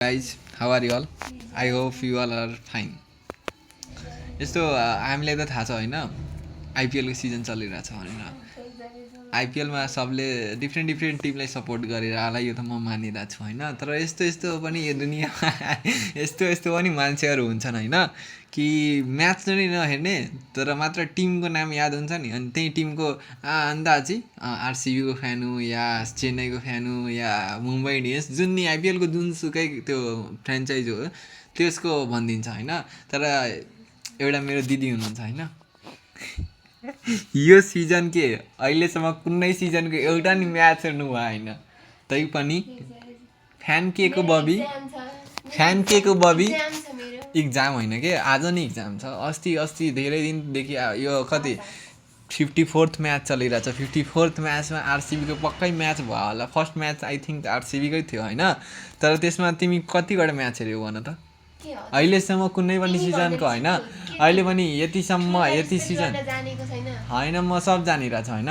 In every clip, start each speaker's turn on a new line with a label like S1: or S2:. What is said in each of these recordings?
S1: Guys, how are you all? I hope you all are fine. यस्तो हामीलाई त थाहा छ होइन आइपिएलको सिजन चलिरहेछ भनेर आइपिएलमा सबले डिफ्रेन्ट डिफ्रेन्ट टिमलाई सपोर्ट गरेर होला यो त म मानिरहेको छु होइन तर यस्तो यस्तो पनि यो दुनियाँमा यस्तो यस्तो पनि मान्छेहरू हुन्छन् होइन कि म्याच पनि नहेर्ने तर मात्र टिमको नाम याद हुन्छ नि अनि त्यही टिमको अन्दाजी आरसिबीको फ्यान हो या चेन्नईको फ्यान हो या मुम्बई इन्डियन्स जुन नि आइपिएलको जुनसुकै त्यो फ्रेन्चाइज हो त्यसको भनिदिन्छ होइन तर एउटा मेरो दिदी हुनुहुन्छ होइन यो सिजन के अहिलेसम्म कुनै सिजनको एउटा नि म्याच हेर्नु भयो होइन तैपनि फ्यान के को बबी इक्जाम होइन कि आज नि इक्जाम छ अस्ति धेरै दिनदेखि यो कति 54th म्याच चलिरहेछ 54th म्याचमा आरसिबीको पक्कै म्याच भयो होला फर्स्ट म्याच आई थिङ्क आरसिबीकै थियो होइन तर त्यसमा तिमी कतिवटा म्याच हेऱ्यौ भन त अहिलेसम्म कुनै पनि सिजनको होइन अहिले पनि यति सिजन होइन म सब जानिरहेको छु होइन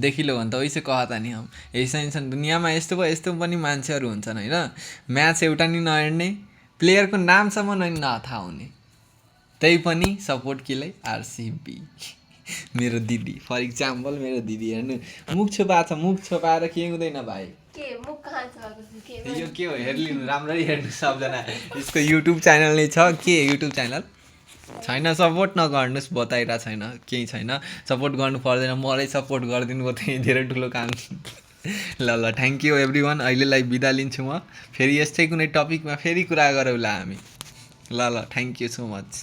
S1: देखिलो भने त वैसे कहता नि हम ऐसा इंसान दुनियाँमा यस्तो पनि मान्छेहरू हुन्छन् होइन म्याच एउटा नि नहेर्ने प्लेयरको नामसम्म नै नथाहा हुने त्यही पनि सपोर्ट केलाई आरसिबी मेरो दिदी फर इक्जाम्पल मेरो दिदी हेर्नु मुख छोपाएर के हुँदैन भाइ यो के हो हेर्लिनु राम्ररी हेर्नु सबजना यसको युट्युब च्यानल नै छ के युट्युब च्यानल छैन सपोर्ट नगर्नुहोस् बताइरहेको छैन केही छैन सपोर्ट गर्नु पर्दैन मलाई सपोर्ट गरिदिनु भयो त्यही धेरै ठुलो काम ल थ्याङ्क यू एभ्री वान अहिलेलाई बिदा लिन्छु म फेरि यस्तै कुनै टपिकमा फेरि कुरा गरौँला हामी ल थ्याङ्क यू सो मच